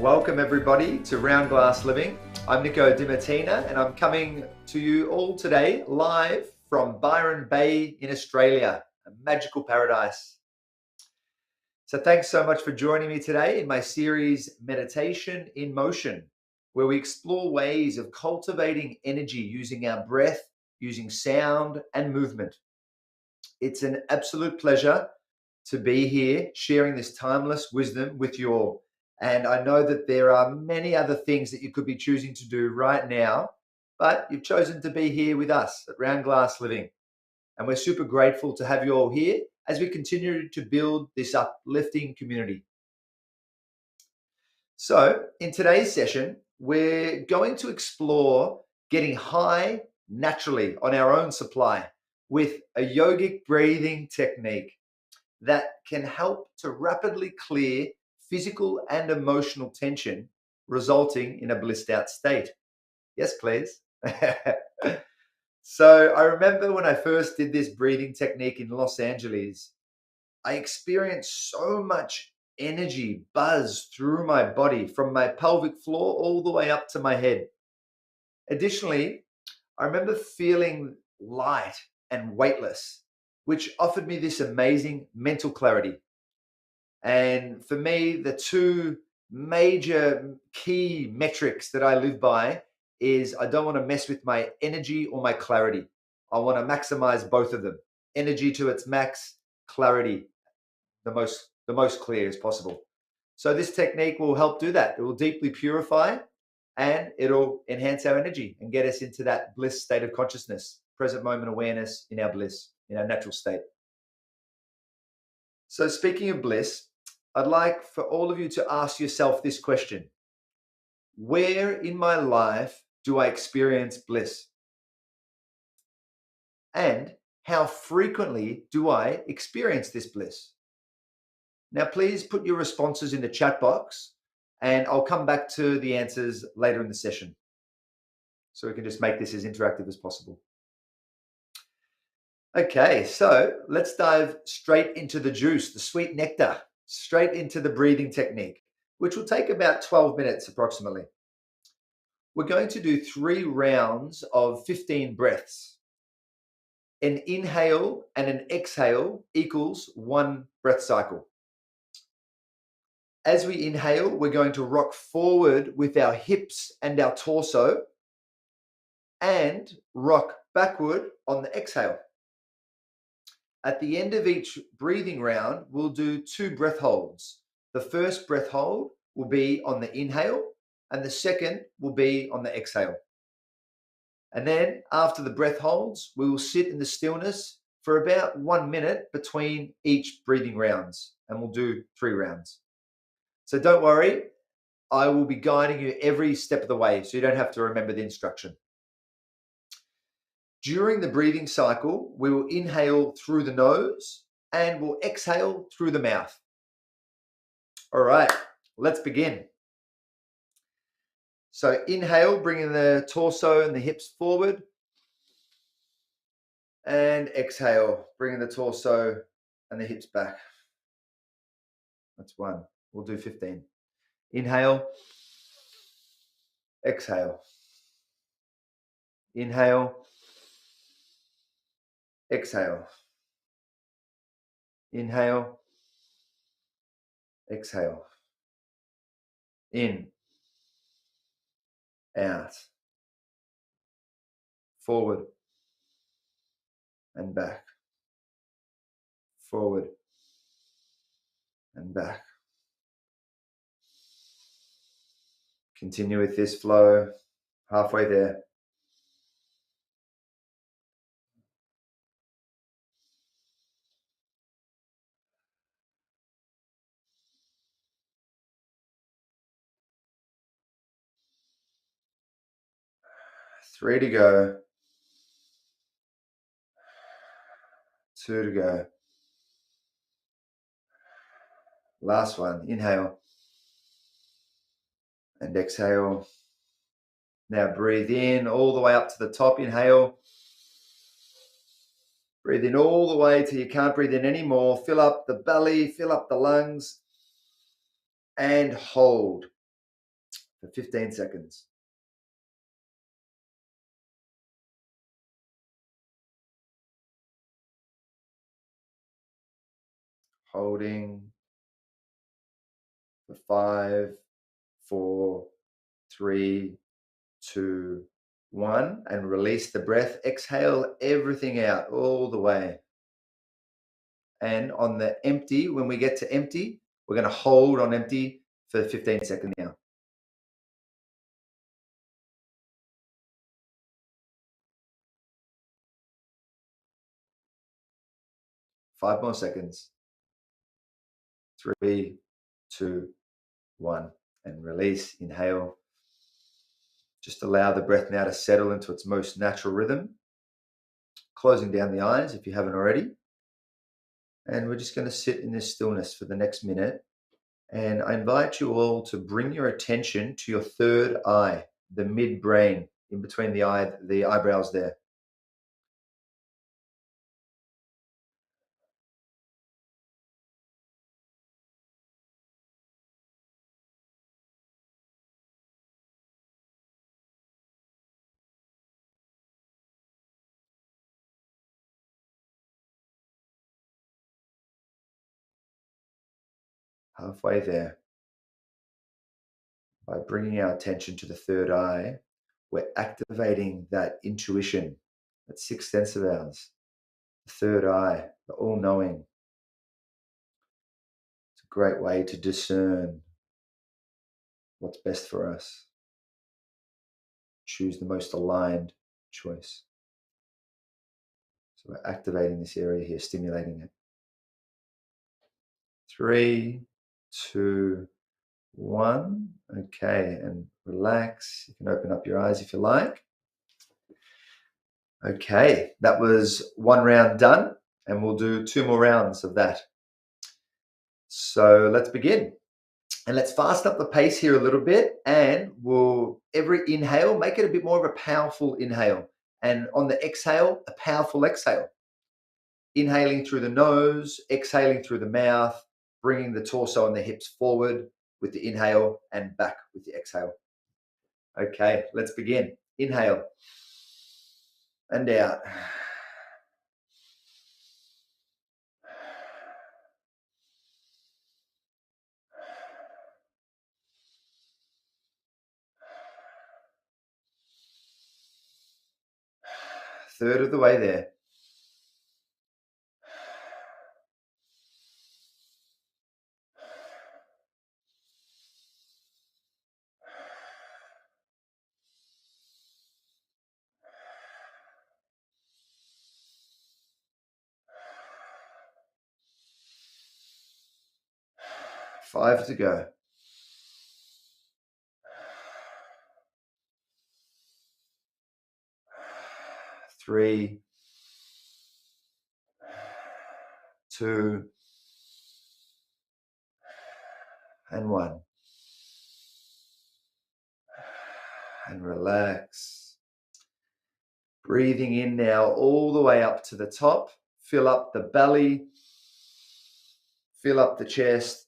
Welcome everybody to Round Glass Living. I'm Nico DiMattina and I'm coming to you all today live from Byron Bay in Australia, a magical paradise. So thanks so much for joining me today in my series Meditation in Motion, where we explore ways of cultivating energy using our breath, using sound and movement. It's an absolute pleasure to be here sharing this timeless wisdom with you all. And I know that there are many other things that you could be choosing to do right now, but you've chosen to be here with us at Round Glass Living. And we're super grateful to have you all here as we continue to build this uplifting community. So in today's session, we're going to explore getting high naturally on our own supply with a yogic breathing technique that can help to rapidly clear physical and emotional tension, resulting in a blissed out state. Yes, please. So I remember when I first did this breathing technique in Los Angeles, I experienced so much energy buzz through my body from my pelvic floor all the way up to my head. Additionally, I remember feeling light and weightless, which offered me this amazing mental clarity. And for me, the two major key metrics that I live by is I don't want to mess with my energy or my clarity. I want to maximize both of them. Energy to its max, clarity the most clear as possible. So this technique will help do that. It will deeply purify and it'll enhance our energy and get us into that bliss state of consciousness, present moment awareness in our bliss, in our natural state. So speaking of bliss, I'd like for all of you to ask yourself this question. Where in my life do I experience bliss? And how frequently do I experience this bliss? Now, please put your responses in the chat box and I'll come back to the answers later in the session. So we can just make this as interactive as possible. Okay, so let's dive straight into the juice, the sweet nectar, straight into the breathing technique, which will take about 12 minutes approximately. We're going to do 3 rounds of 15 breaths. An inhale and an exhale equals 1 breath cycle. As we inhale, we're going to rock forward with our hips and our torso and rock backward on the exhale. At the end of each breathing round, we'll do 2 breath holds. The first breath hold will be on the inhale and the second will be on the exhale. And then after the breath holds, we will sit in the stillness for about 1 minute between each breathing rounds, and we'll do 3 rounds. So don't worry, I will be guiding you every step of the way so you don't have to remember the instruction. During the breathing cycle, we will inhale through the nose and we'll exhale through the mouth. All right, let's begin. So inhale, bringing the torso and the hips forward. And exhale, bringing the torso and the hips back. That's 1. We'll do 15. Inhale. Exhale. Inhale. Exhale. Inhale. Exhale. In. Out. Forward. And back. Forward. And back. Continue with this flow. Halfway there. Three to go. 2 to go. Last one. Inhale. And exhale. Now breathe in all the way up to the top. Inhale. Breathe in all the way till you can't breathe in anymore. Fill up the belly, fill up the lungs, and hold. for 15 seconds. Holding for 5, 4, 3, 2, 1, and release the breath. Exhale everything out all the way. And on the empty, when we get to empty, we're going to hold on empty for 15 seconds now. Five more seconds. 3, 2, 1, and release. Inhale. Just allow the breath now to settle into its most natural rhythm. Closing down the eyes if you haven't already. And we're just going to sit in this stillness for the next minute. And I invite you all to bring your attention to your third eye, the midbrain, in between the eyebrows there. Halfway there. By bringing our attention to the third eye, we're activating that intuition, that sixth sense of ours, the third eye, the all-knowing. It's a great way to discern what's best for us. Choose the most aligned choice. So we're activating this area here, stimulating it. 3, 2, 1. Okay, and relax. You can open up your eyes if you like. Okay, that was one round done, and we'll do 2 more rounds of that. So let's begin. And let's fast up the pace here a little bit, and we'll every inhale, make it a bit more of a powerful inhale. And on the exhale, a powerful exhale. Inhaling through the nose, exhaling through the mouth, bringing the torso and the hips forward with the inhale and back with the exhale. Okay, let's begin. Inhale and out. Third of the way there. 5 to go. 3, 2, and 1. And relax. Breathing in now all the way up to the top. Fill up the belly. Fill up the chest.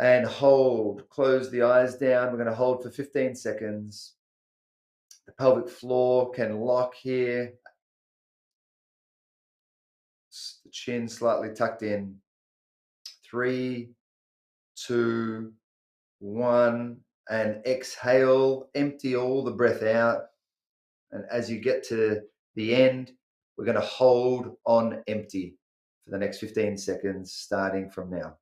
And hold. Close the eyes down. We're going to hold for 15 seconds. The pelvic floor can lock here. The chin slightly tucked in. 3, 2, 1. And exhale. Empty all the breath out. And as you get to the end, we're going to hold on empty for the next 15 seconds, starting from now.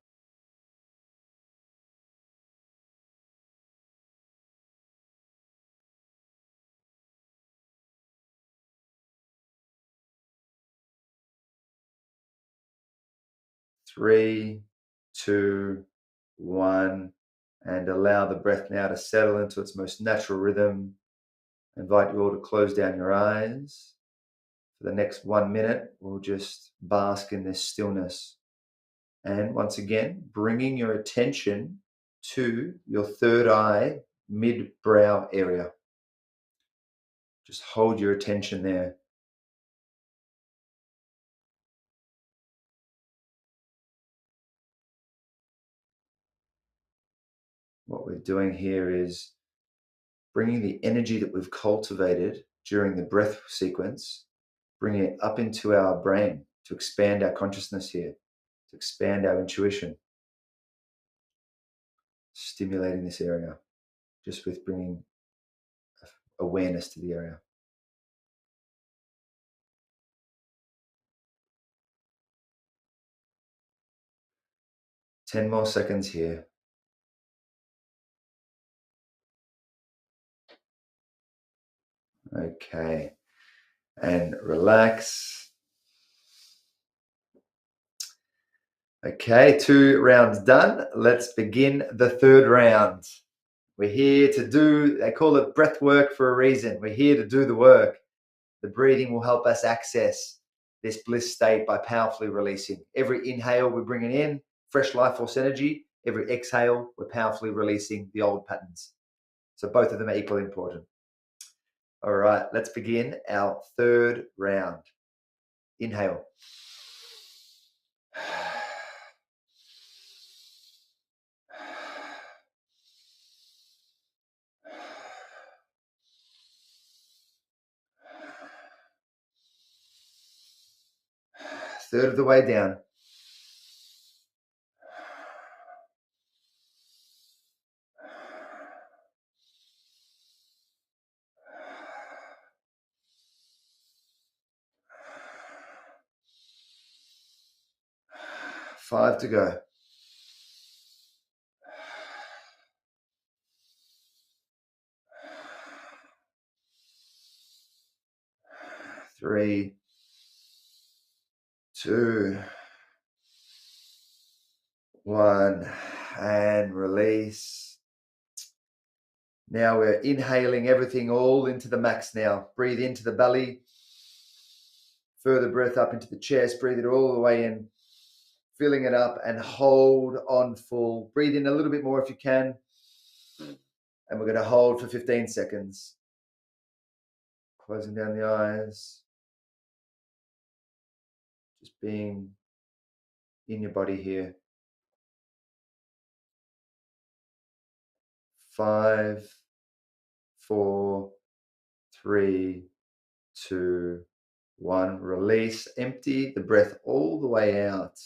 Three, 2, 1, and allow the breath now to settle into its most natural rhythm. I invite you all to close down your eyes. For the next 1 minute, we'll just bask in this stillness. And once again, bringing your attention to your third eye, mid-brow area. Just hold your attention there. What we're doing here is bringing the energy that we've cultivated during the breath sequence, bringing it up into our brain to expand our consciousness here, to expand our intuition, stimulating this area just with bringing awareness to the area. 10 more seconds here. Okay. And relax. Okay, 2 rounds done. Let's begin the 3rd round. We're here to do, they call it breath work for a reason. We're here to do the work. The breathing will help us access this bliss state by powerfully releasing. Every inhale, we're bringing in fresh life force energy. Every exhale, we're powerfully releasing the old patterns. So both of them are equally important. All right, let's begin our 3rd round. Inhale. Third of the way down. Five to go. 3, 2, 1, and release. Now we're inhaling everything all into the max now. Breathe into the belly. Further breath up into the chest. Breathe it all the way in. Filling it up and hold on full. Breathe in a little bit more if you can. And we're going to hold for 15 seconds. Closing down the eyes. Just being in your body here. 5, 4, 3, 2, 1. Release. Empty the breath all the way out.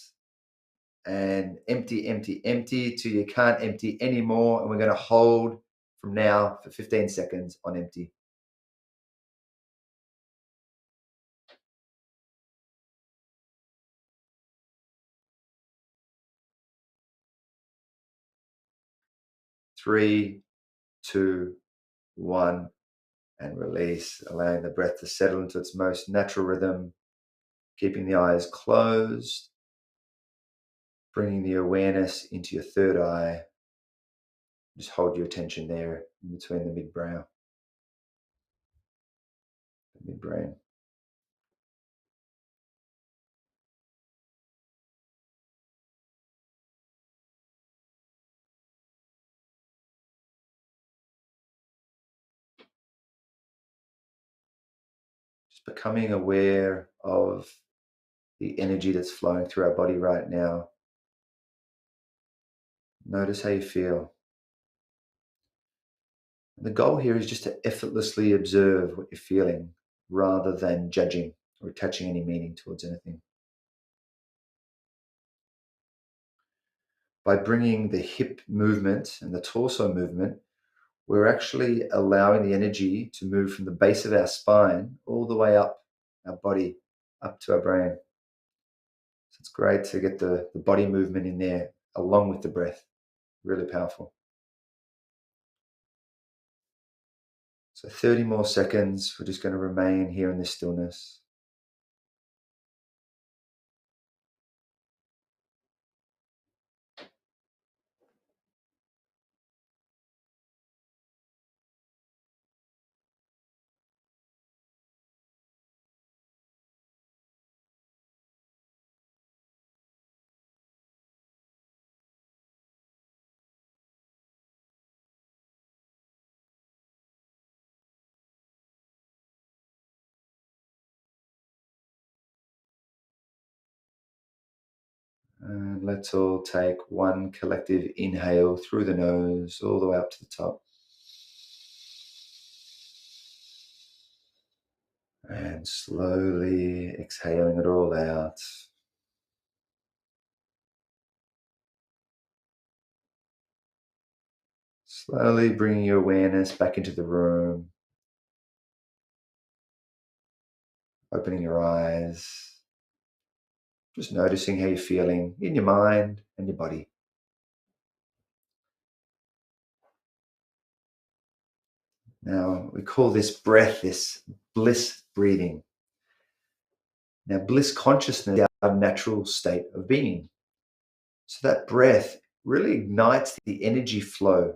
And empty, empty, empty till you can't empty anymore. And we're going to hold from now for 15 seconds on empty. Three, 2, 1, and release, allowing the breath to settle into its most natural rhythm, keeping the eyes closed, bringing the awareness into your third eye. Just hold your attention there in between the midbrow, the midbrain. Just becoming aware of the energy that's flowing through our body right now. Notice how you feel. The goal here is just to effortlessly observe what you're feeling rather than judging or attaching any meaning towards anything. By bringing the hip movement and the torso movement, we're actually allowing the energy to move from the base of our spine all the way up our body, up to our brain. So it's great to get the body movement in there along with the breath. Really powerful. So 30 more seconds. We're just going to remain here in this stillness. And let's all take one collective inhale through the nose all the way up to the top. And slowly exhaling it all out. Slowly bringing your awareness back into the room. Opening your eyes. Just noticing how you're feeling in your mind and your body. Now, we call this breath, this bliss breathing. Now, bliss consciousness is our natural state of being. So that breath really ignites the energy flow.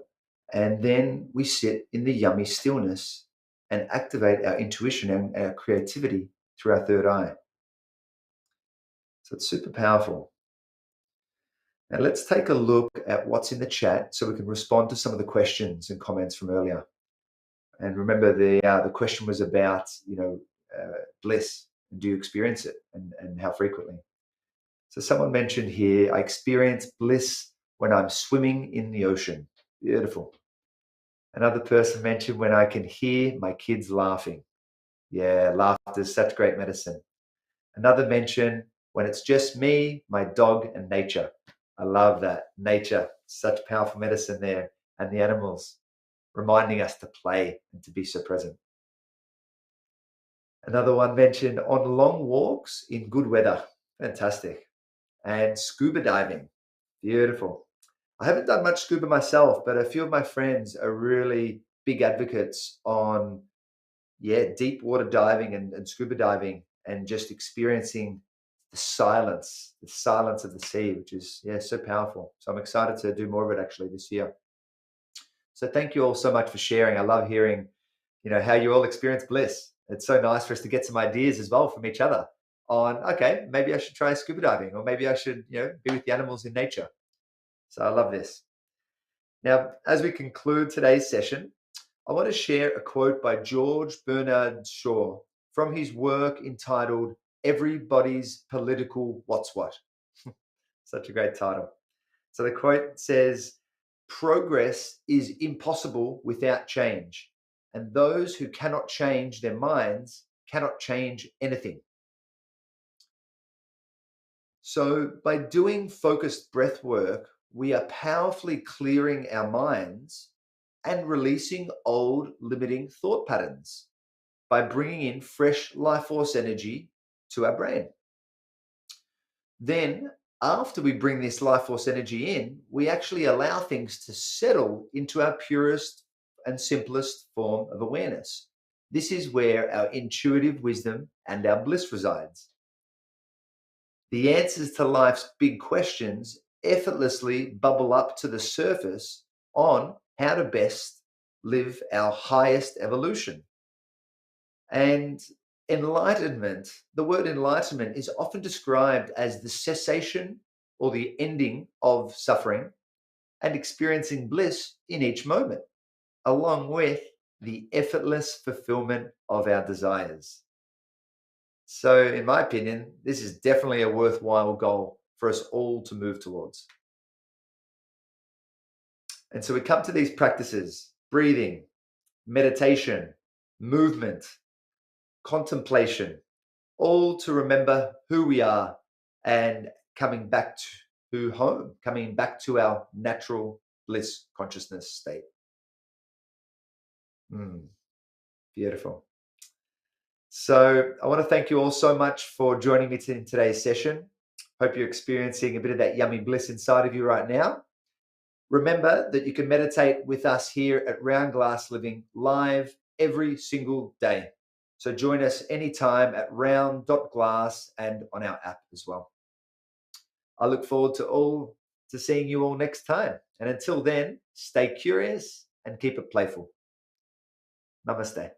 And then we sit in the yummy stillness and activate our intuition and our creativity through our third eye. So it's super powerful. Now let's take a look at what's in the chat so we can respond to some of the questions and comments from earlier. And remember, the question was about bliss. Do you experience it, and how frequently? So someone mentioned here, I experience bliss when I'm swimming in the ocean. Beautiful. Another person mentioned when I can hear my kids laughing. Yeah, laughter is such great medicine. Another mention when it's just me, my dog, and nature. I love that. Nature, such powerful medicine there. And the animals, reminding us to play and to be so present. Another one mentioned on long walks in good weather. Fantastic. And scuba diving. Beautiful. I haven't done much scuba myself, but a few of my friends are really big advocates on, deep water diving and scuba diving and just experiencing the silence of the sea, which is, so powerful. So I'm excited to do more of it actually this year. So thank you all so much for sharing. I love hearing, how you all experience bliss. It's so nice for us to get some ideas as well from each other on, okay, maybe I should try scuba diving, or maybe I should, be with the animals in nature. So I love this. Now, as we conclude today's session, I want to share a quote by George Bernard Shaw from his work entitled Everybody's Political What's What. Such a great title. So the quote says, progress is impossible without change, and those who cannot change their minds cannot change anything. So by doing focused breath work, we are powerfully clearing our minds and releasing old limiting thought patterns by bringing in fresh life force energy to our brain. Then, after we bring this life force energy in, we actually allow things to settle into our purest and simplest form of awareness. This is where our intuitive wisdom and our bliss resides. The answers to life's big questions effortlessly bubble up to the surface on how to best live our highest evolution. And enlightenment, the word enlightenment is often described as the cessation or the ending of suffering and experiencing bliss in each moment, along with the effortless fulfillment of our desires. So, in my opinion, this is definitely a worthwhile goal for us all to move towards. And so we come to these practices: breathing, meditation, movement, contemplation, all to remember who we are and coming back to home, coming back to our natural bliss consciousness state. Beautiful. So I want to thank you all so much for joining me in today's session. Hope you're experiencing a bit of that yummy bliss inside of you right now. Remember that you can meditate with us here at Round Glass Living live every single day. So join us anytime at round.glass and on our app as well. I look forward to seeing you all next time. And until then, stay curious and keep it playful. Namaste.